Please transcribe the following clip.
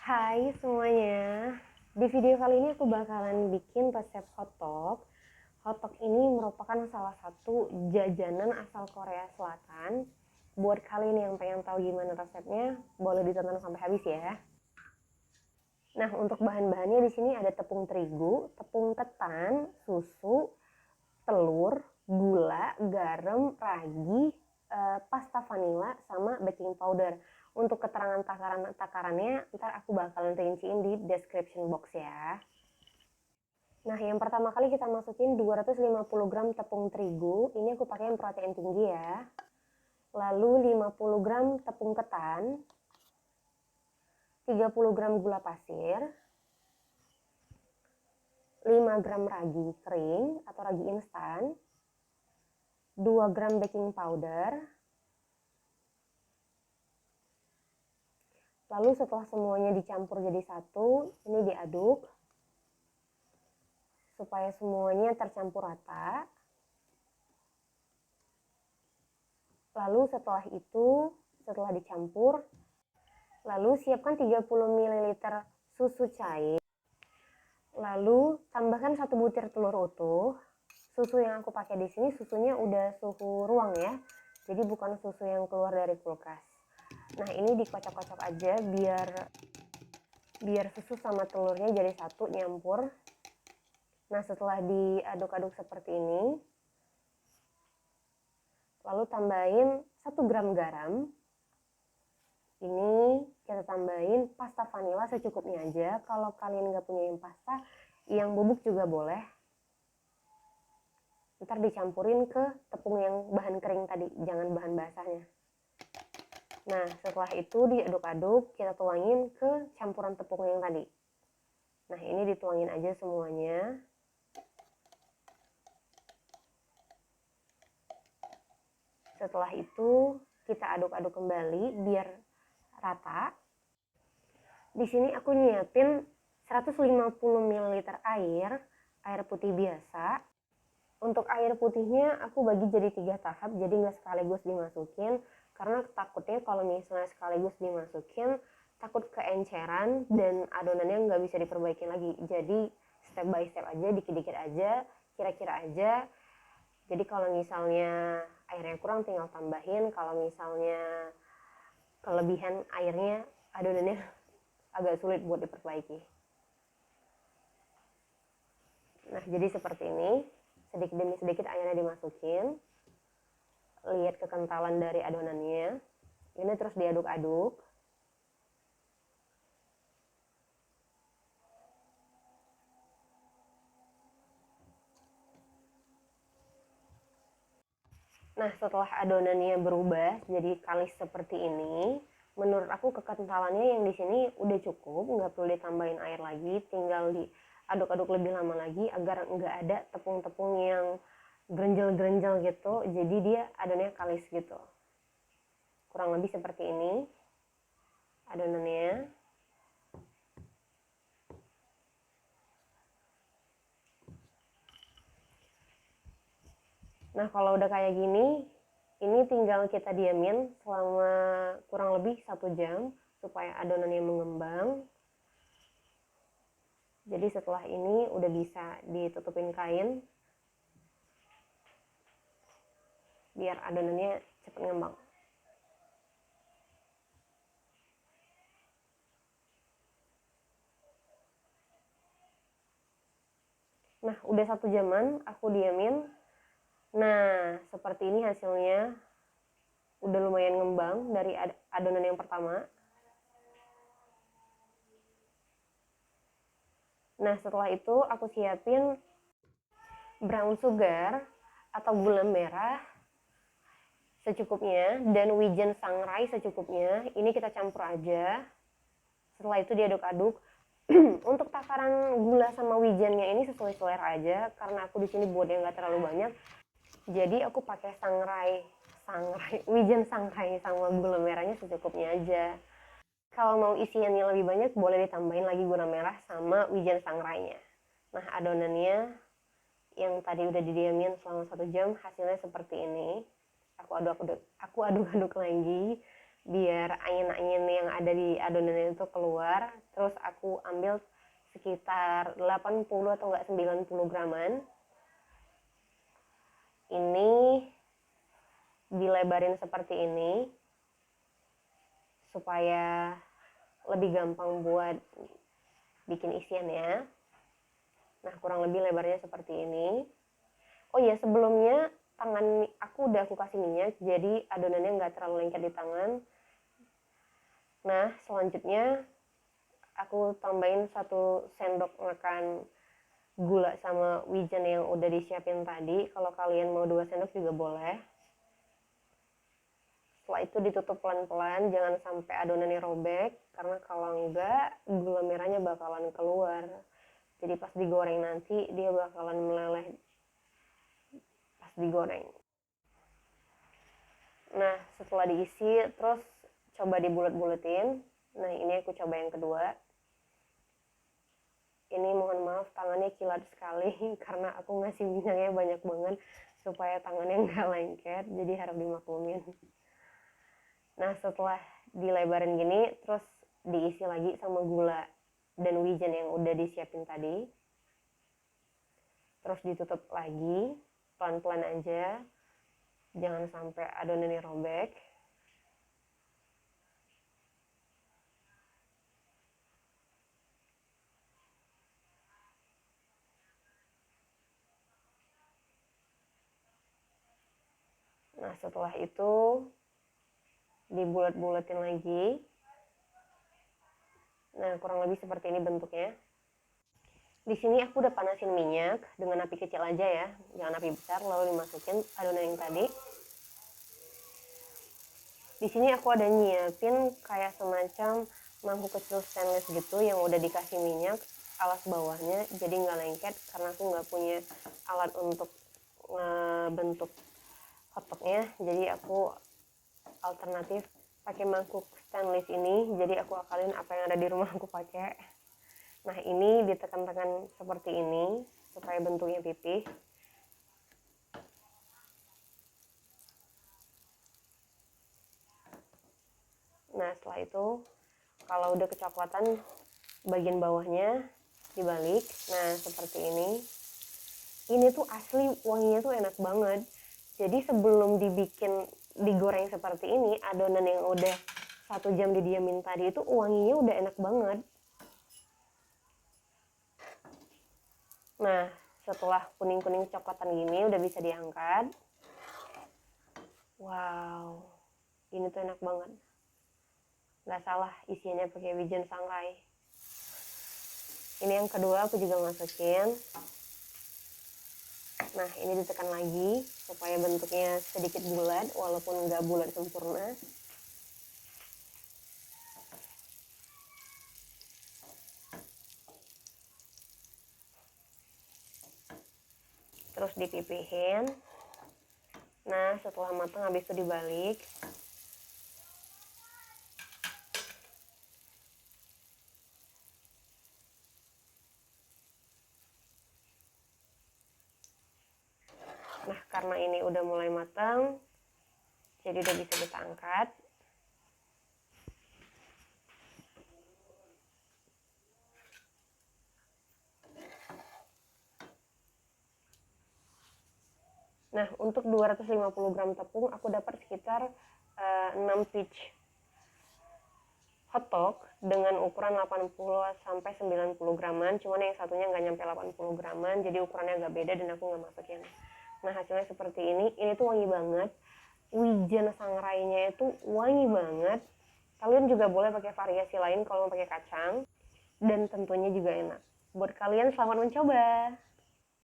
Hai semuanya, di video kali ini aku bakalan bikin resep hotdog. Hotdog ini merupakan salah satu jajanan asal Korea Selatan. Buat kalian yang pengen tahu gimana resepnya, boleh ditonton sampai habis ya. Nah, untuk bahan-bahannya di sini ada tepung terigu, tepung ketan, susu, telur, gula, garam, ragi, pasta vanilla, sama baking powder. Untuk keterangan takarannya ntar aku bakalan rinciin di description box ya. Nah, yang pertama kali kita masukin 250 gram tepung terigu. Ini aku pakai yang protein tinggi ya. Lalu 50 gram tepung ketan, 30 gram gula pasir, 5 gram ragi kering atau ragi instan, 2 gram baking powder. Lalu setelah semuanya dicampur jadi satu, ini diaduk supaya semuanya tercampur rata. Lalu setelah dicampur, lalu siapkan 30 ml susu cair. Lalu tambahkan 1 butir telur utuh. Susu yang aku pakai di sini susunya udah suhu ruang ya. Jadi bukan susu yang keluar dari kulkas. Nah, ini dikocok-kocok aja biar susu sama telurnya jadi satu nyampur. Nah, setelah diaduk-aduk seperti ini, lalu tambahin 1 gram garam. Ini kita tambahin pasta vanilla secukupnya aja. Kalau kalian nggak punya yang pasta, yang bubuk juga boleh. Ntar dicampurin ke tepung yang bahan kering tadi, jangan bahan basahnya. Nah, setelah itu diaduk-aduk, kita tuangin ke campuran tepung yang tadi. Nah, ini dituangin aja semuanya. Setelah itu kita aduk-aduk kembali biar rata. Di sini aku nyiapin 150 ml air putih biasa. Untuk air putihnya aku bagi jadi 3 tahap, jadi nggak sekaligus dimasukin. Karena takutnya kalau misalnya sekaligus dimasukin, takut keenceran dan adonannya nggak bisa diperbaiki lagi. Jadi step by step aja, dikit-dikit aja, kira-kira aja. Jadi kalau misalnya airnya kurang tinggal tambahin, kalau misalnya kelebihan airnya, adonannya agak sulit buat diperbaiki. Nah, jadi seperti ini, sedikit demi sedikit airnya dimasukin. Lihat kekentalan dari adonannya. Ini terus diaduk-aduk. Nah, setelah adonannya berubah jadi kalis seperti ini, menurut aku kekentalannya yang di sini udah cukup, nggak perlu ditambahin air lagi, tinggal diaduk-aduk lebih lama lagi agar nggak ada tepung-tepung yang grenjel-grenjel gitu, jadi dia adonannya kalis gitu. Kurang lebih seperti ini adonannya. Nah, kalau udah kayak gini, ini tinggal kita diamin selama kurang lebih 1 jam supaya adonannya mengembang. Jadi setelah ini udah bisa ditutupin kain biar adonannya cepat ngembang. Nah, udah 1 jaman aku diamin. Nah, seperti ini hasilnya. Udah lumayan ngembang dari adonan yang pertama. Nah, setelah itu aku siapin brown sugar atau gula merah secukupnya dan wijen sangrai secukupnya. Ini kita campur aja. Setelah itu diaduk-aduk. Untuk takaran gula sama wijennya ini sesuai selera aja, karena aku di sini buatnya nggak terlalu banyak. Jadi aku pakai wijen sangrai sama gula merahnya secukupnya aja. Kalau mau isiannya lebih banyak, boleh ditambahin lagi gula merah sama wijen sangrainya. Nah, adonannya yang tadi udah didiamin selama 1 jam, hasilnya seperti ini. Aku aduk-aduk lagi biar angin-angin yang ada di adonan itu keluar. Terus aku ambil sekitar 80 atau enggak 90 graman. Ini dilebarin seperti ini supaya lebih gampang buat bikin isiannya. Nah, kurang lebih lebarnya seperti ini. Oh iya, sebelumnya tangan aku kasih minyak, jadi adonannya nggak terlalu lengket di tangan. Nah, selanjutnya aku tambahin 1 sendok makan gula sama wijen yang udah disiapin tadi. Kalau kalian mau 2 sendok juga boleh. Setelah itu ditutup pelan-pelan, jangan sampai adonannya robek, karena kalau enggak gula merahnya bakalan keluar. Jadi pas digoreng nanti dia bakalan meleleh pas digoreng. Nah, setelah diisi terus coba dibulet-buletin. Nah, ini aku coba yang kedua. Ini mohon maaf tangannya kilat sekali karena aku ngasih minyaknya banyak banget supaya tangannya nggak lengket, jadi harap dimaklumin. Nah, setelah dilebarin gini terus diisi lagi sama gula dan wijen yang udah disiapin tadi. Terus ditutup lagi, pelan-pelan aja, jangan sampai adonannya robek. Nah, setelah itu dibulet-buletin lagi. Nah, kurang lebih seperti ini bentuknya. Di sini aku udah panasin minyak dengan api kecil aja ya, jangan api besar, lalu dimasukin adonan yang tadi. Di sini aku ada nyiapin kayak semacam mangkuk kecil stainless gitu yang udah dikasih minyak alas bawahnya, jadi nggak lengket karena aku nggak punya alat untuk ngebentuk hotdognya. Jadi aku alternatif pakai mangkuk stainless ini, jadi aku akalin apa yang ada di rumah aku pakai. Nah, ini ditekan-tekan seperti ini supaya bentuknya pipih. Nah, setelah itu kalau udah kecoklatan bagian bawahnya dibalik. Nah, seperti ini. Ini tuh asli wanginya tuh enak banget. Jadi sebelum digoreng seperti ini, adonan yang udah 1 jam didiamin tadi itu wanginya udah enak banget. Nah, setelah kuning-kuning coklatan gini udah bisa diangkat. Wow, ini tuh enak banget. Nggak salah isiannya pakai wijen sangrai. Ini yang kedua aku juga masukin. Nah, ini ditekan lagi supaya bentuknya sedikit bulat walaupun nggak bulat sempurna. Terus dipipihin. Nah, setelah matang habis itu dibalik. Nah, karena ini udah mulai matang, jadi udah bisa kita angkat. Nah, untuk 250 gram tepung aku dapat sekitar 6 pitch hotdog dengan ukuran 80 sampai 90 graman. Cuman yang satunya nggak nyampe 80 graman, jadi ukurannya agak beda dan aku nggak masukin. Nah, hasilnya seperti ini. Ini tuh wangi banget. Wijen sangrainya itu wangi banget. Kalian juga boleh pakai variasi lain kalau mau pakai kacang. Dan tentunya juga enak. Buat kalian selamat mencoba.